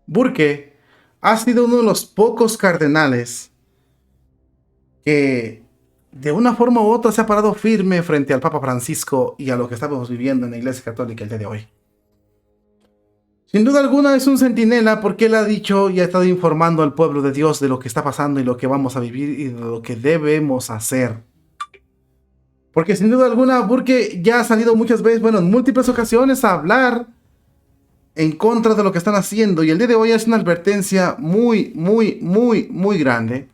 Burke ha sido uno de los pocos cardenales que de una forma u otra se ha parado firme frente al Papa Francisco y a lo que estamos viviendo en la Iglesia Católica el día de hoy. Sin duda alguna es un centinela porque él ha dicho y ha estado informando al pueblo de Dios de lo que está pasando y lo que vamos a vivir y de lo que debemos hacer. Porque sin duda alguna Burke ya ha salido muchas veces, bueno, en múltiples ocasiones a hablar en contra de lo que están haciendo, y el día de hoy es una advertencia muy grande,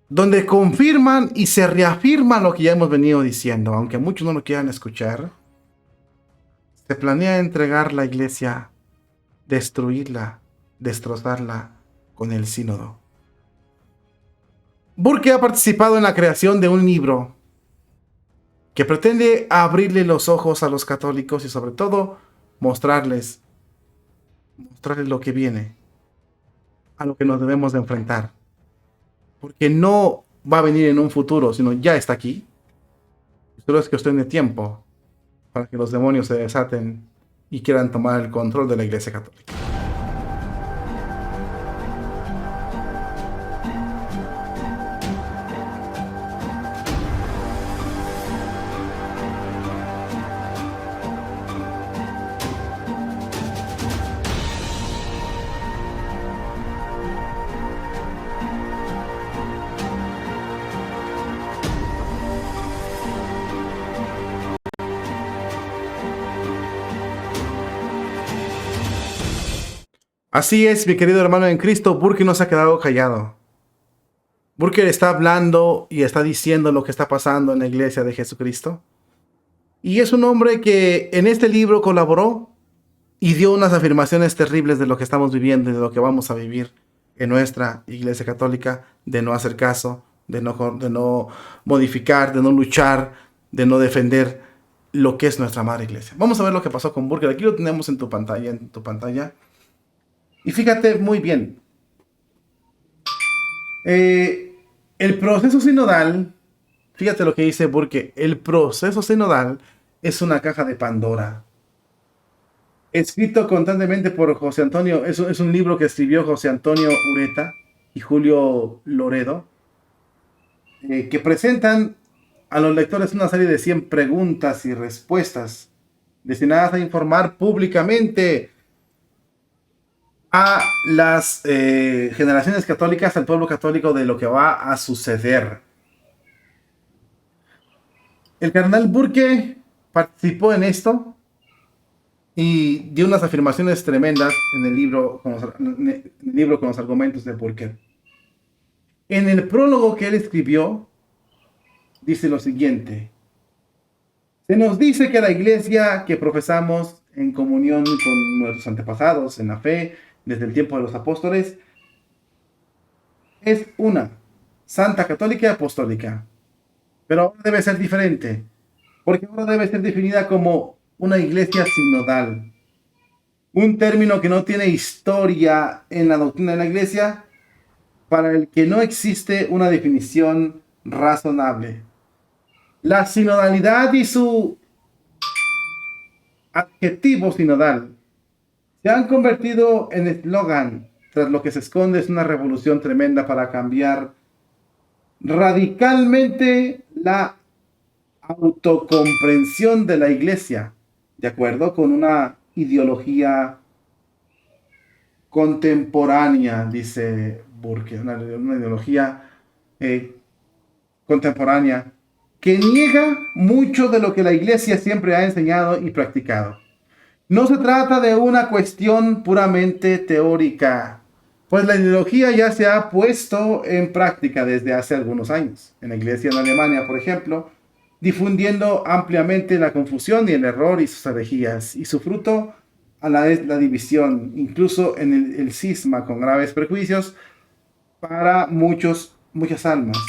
donde confirman y se reafirma lo que ya hemos venido diciendo, aunque muchos no lo quieran escuchar. Se planea entregar la iglesia, destruirla, destrozarla con el sínodo. Burke ha participado en la creación de un libro que pretende abrirle los ojos a los católicos y sobre todo mostrarles lo que viene, a lo que nos debemos de enfrentar. Porque no va a venir en un futuro, sino ya está aquí. Solo es cuestión de tiempo para que los demonios se desaten y quieran tomar el control de la Iglesia Católica. Así es, mi querido hermano en Cristo, Burke no se ha quedado callado. Burke está hablando y está diciendo lo que está pasando en la Iglesia de Jesucristo. Y es un hombre que en este libro colaboró y dio unas afirmaciones terribles de lo que estamos viviendo y de lo que vamos a vivir en nuestra Iglesia Católica, de no hacer caso, de no modificar, de no luchar, de no defender lo que es nuestra madre Iglesia. Vamos a ver lo que pasó con Burke. Aquí lo tenemos en tu pantalla. Y fíjate muy bien, el proceso sinodal, fíjate lo que dice Burke, el proceso sinodal es una caja de Pandora. Escrito constantemente por José Antonio, es un libro que escribió José Antonio Ureta y Julio Loredo, que presentan a los lectores una serie de 100 preguntas y respuestas destinadas a informar públicamente a las generaciones católicas, al pueblo católico, de lo que va a suceder. El cardenal Burke participó en esto y dio unas afirmaciones tremendas en el libro con los argumentos de Burke. En el prólogo que él escribió, dice lo siguiente: se nos dice que la iglesia que profesamos en comunión con nuestros antepasados en la fe desde el tiempo de los apóstoles es una santa, católica y apostólica, pero ahora debe ser diferente, porque ahora debe ser definida como una iglesia sinodal, un término que no tiene historia en la doctrina de la iglesia, para el que no existe una definición razonable. La sinodalidad y su adjetivo sinodal se han convertido en eslogan, tras lo que se esconde es una revolución tremenda para cambiar radicalmente la autocomprensión de la iglesia, de acuerdo con una ideología contemporánea, dice Burke, una ideología contemporánea que niega mucho de lo que la iglesia siempre ha enseñado y practicado. No se trata de una cuestión puramente teórica, pues la ideología ya se ha puesto en práctica desde hace algunos años. En la iglesia en Alemania, por ejemplo, difundiendo ampliamente la confusión y el error y sus herejías, y su fruto a la vez la división, incluso en el cisma, con graves perjuicios para muchas almas.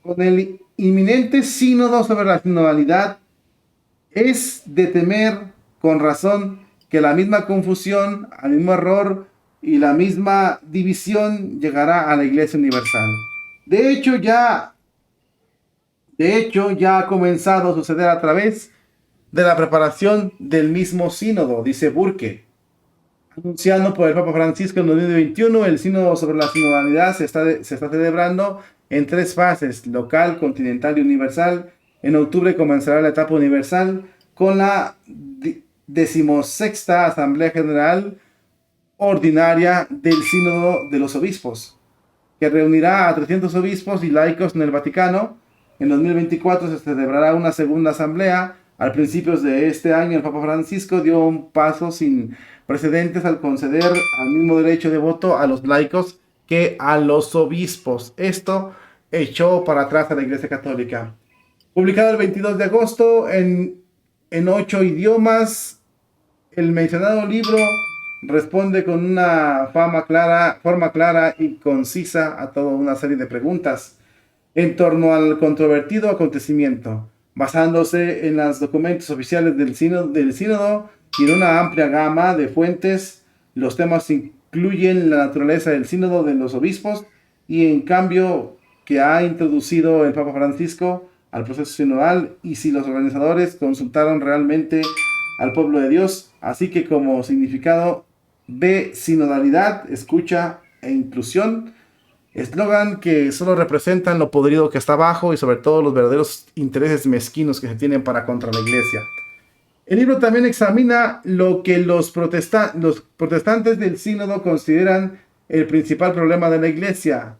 Con el inminente sínodo sobre la sinodalidad, es de temer con razón que la misma confusión, el mismo error y la misma división llegará a la Iglesia Universal. De hecho, ya ha comenzado a suceder a través de la preparación del mismo sínodo, dice Burke. Anunciado por el Papa Francisco en 2021, el sínodo sobre la sinodalidad se está celebrando en tres fases: local, continental y universal. En octubre comenzará la etapa universal con la 16ª Asamblea General Ordinaria del Sínodo de los Obispos, que reunirá a 300 obispos y laicos en el Vaticano. En 2024 se celebrará una segunda asamblea. Al principios de este año, el Papa Francisco dio un paso sin precedentes al conceder al mismo derecho de voto a los laicos que a los obispos. Esto echó para atrás a la Iglesia Católica. Publicado el 22 de agosto en 8 idiomas, el mencionado libro responde con una forma clara y concisa a toda una serie de preguntas en torno al controvertido acontecimiento, basándose en los documentos oficiales del sínodo y en una amplia gama de fuentes. Los temas incluyen la naturaleza del sínodo de los obispos y en cambio que ha introducido el Papa Francisco al proceso sinodal, y si los organizadores consultaron realmente al pueblo de Dios, así que como significado de sinodalidad, escucha e inclusión, eslogan que solo representan lo podrido que está abajo y sobre todo los verdaderos intereses mezquinos que se tienen para contra la iglesia. El libro también examina lo que los protestantes del sínodo consideran el principal problema de la iglesia,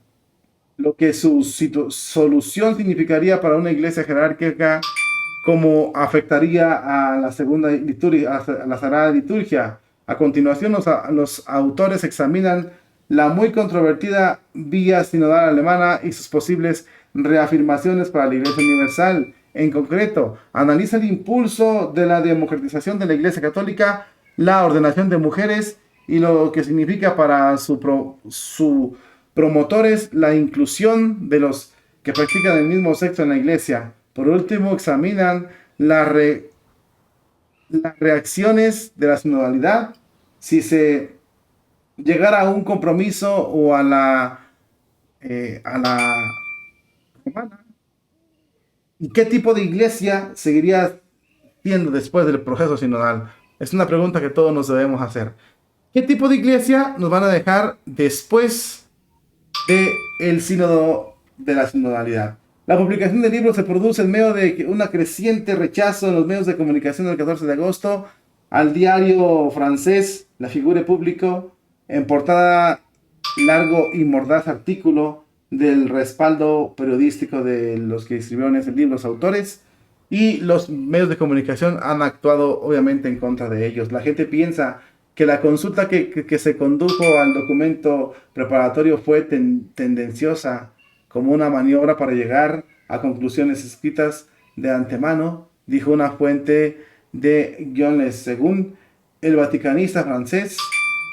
lo que su solución significaría para una iglesia jerárquica, cómo afectaría a la segunda liturgia, a la sagrada liturgia. A continuación, los autores examinan la muy controvertida vía sinodal alemana y sus posibles reafirmaciones para la Iglesia Universal. En concreto, analiza el impulso de la democratización de la Iglesia Católica, la ordenación de mujeres y lo que significa para su promotores la inclusión de los que practican el mismo sexo en la Iglesia. Por último, examinan las reacciones de la sinodalidad, si se llegara a un compromiso o a la romana, y qué tipo de iglesia seguiría siendo después del proceso sinodal. Es una pregunta que todos nos debemos hacer. ¿Qué tipo de iglesia nos van a dejar después del sínodo de la sinodalidad? La publicación del libro se produce en medio de una creciente rechazo en los medios de comunicación el 14 de agosto al diario francés La Figure Publique, en portada largo y mordaz artículo del respaldo periodístico de los que escribieron ese libro, los autores, y los medios de comunicación han actuado obviamente en contra de ellos. La gente piensa que la consulta que se condujo al documento preparatorio fue tendenciosa, como una maniobra para llegar a conclusiones escritas de antemano, dijo una fuente de Guiones. Según el vaticanista francés,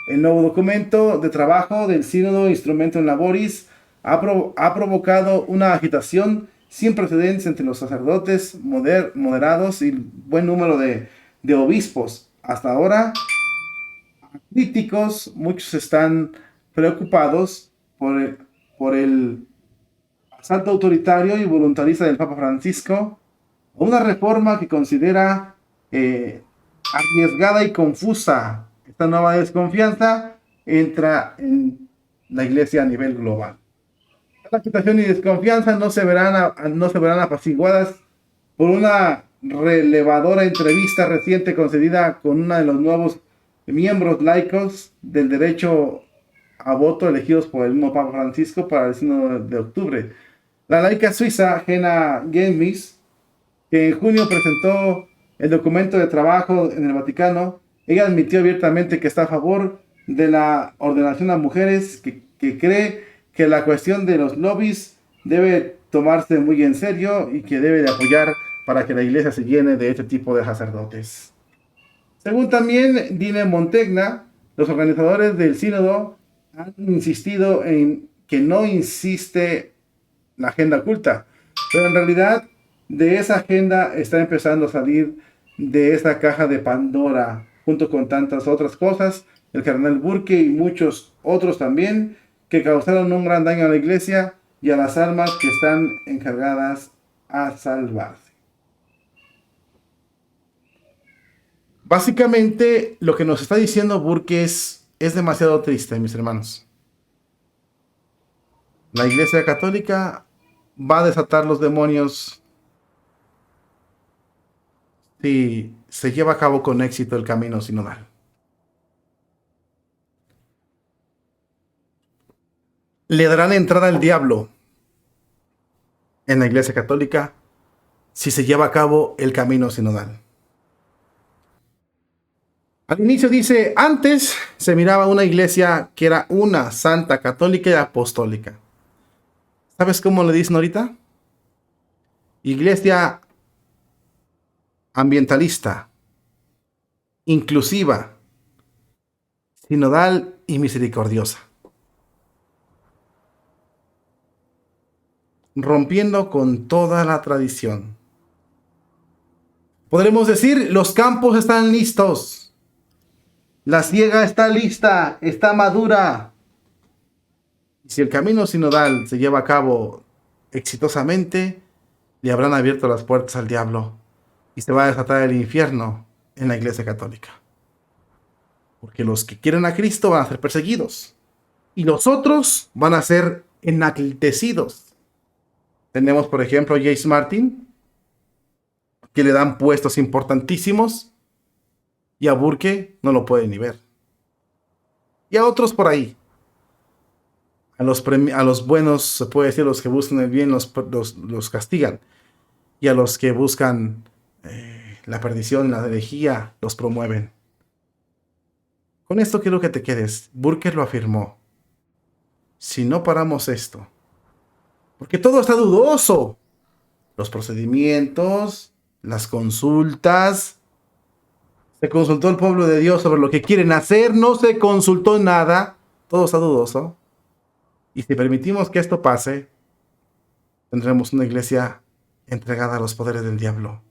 el nuevo documento de trabajo del Sínodo Instrumentum Laboris ha provocado una agitación sin precedentes entre los sacerdotes moderados y buen número de obispos. Hasta ahora, críticos, muchos están preocupados por el asalto autoritario y voluntarista del Papa Francisco, una reforma que considera arriesgada y confusa. Esta nueva desconfianza entra en la iglesia a nivel global. La agitación y desconfianza no se verán apaciguadas por una relevadora entrevista reciente concedida con uno de los nuevos miembros laicos del derecho a voto elegidos por el mismo Papa Francisco para el sínodo de octubre. La laica suiza Gena Gemmis, que en junio presentó el documento de trabajo en el Vaticano, ella admitió abiertamente que está a favor de la ordenación a mujeres, que cree que la cuestión de los lobbies debe tomarse muy en serio y que debe de apoyar para que la iglesia se llene de este tipo de sacerdotes. Según también Dine Montegna, los organizadores del sínodo han insistido en que no insiste la agenda oculta, pero en realidad de esa agenda está empezando a salir de esa caja de Pandora, junto con tantas otras cosas, el cardenal Burke y muchos otros también, que causaron un gran daño a la iglesia y a las almas que están encargadas a salvarse. Básicamente, lo que nos está diciendo Burke es demasiado triste, mis hermanos. La Iglesia Católica va a desatar los demonios si se lleva a cabo con éxito el camino sinodal. Le darán entrada al diablo en la Iglesia Católica si se lleva a cabo el camino sinodal. Al inicio dice, antes se miraba una iglesia que era una, santa, católica y apostólica. ¿Sabes cómo le dicen ahorita? Iglesia ambientalista, inclusiva, sinodal y misericordiosa. Rompiendo con toda la tradición. Podremos decir, los campos están listos. La siega está lista, está madura. Y si el camino sinodal se lleva a cabo exitosamente, le habrán abierto las puertas al diablo y se va a desatar el infierno en la Iglesia Católica. Porque los que quieren a Cristo van a ser perseguidos y los otros van a ser enaltecidos. Tenemos, por ejemplo, a James Martin, que le dan puestos importantísimos, y a Burke no lo pueden ni ver. Y a otros por ahí. A los buenos, se puede decir, los que buscan el bien, los castigan. Y a los que buscan la perdición, la herejía, los promueven. Con esto quiero que te quedes. Burke lo afirmó. Si no paramos esto, porque todo está dudoso. Los procedimientos, las consultas. Se consultó el pueblo de Dios sobre lo que quieren hacer. No se consultó nada. Todo está dudoso. Y si permitimos que esto pase, tendremos una iglesia entregada a los poderes del diablo.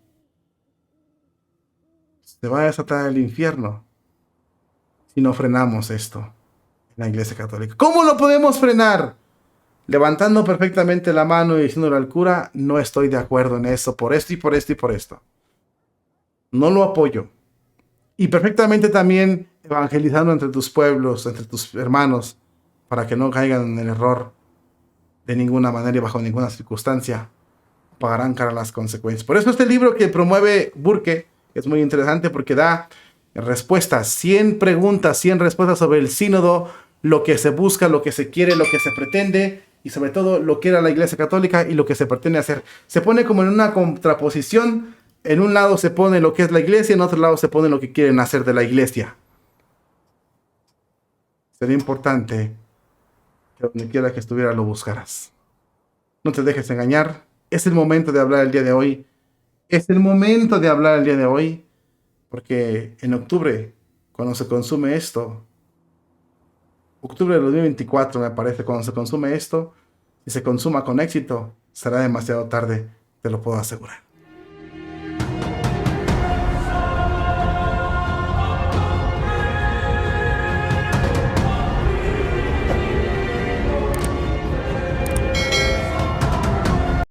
Se va a desatar el infierno si no frenamos esto en la Iglesia Católica. ¿Cómo lo podemos frenar? Levantando perfectamente la mano y diciéndole al cura, no estoy de acuerdo en eso, por esto y por esto y por esto. No lo apoyo. Y perfectamente también evangelizando entre tus pueblos, entre tus hermanos, para que no caigan en el error de ninguna manera y bajo ninguna circunstancia. Pagarán cara las consecuencias. Por eso este libro que promueve Burke es muy interesante porque da respuestas, 100 preguntas, 100 respuestas sobre el sínodo, lo que se busca, lo que se quiere, lo que se pretende y sobre todo lo que era la Iglesia Católica y lo que se pretende hacer. Se pone como en una contraposición. En un lado se pone lo que es la Iglesia, en otro lado se pone lo que quieren hacer de la Iglesia. Sería importante que donde quiera que estuviera lo buscaras. No te dejes engañar. Es el momento de hablar el día de hoy. Es el momento de hablar el día de hoy. Porque en octubre, cuando se consume esto, octubre de 2024 me parece, cuando se consume esto, y se consuma con éxito, será demasiado tarde, te lo puedo asegurar.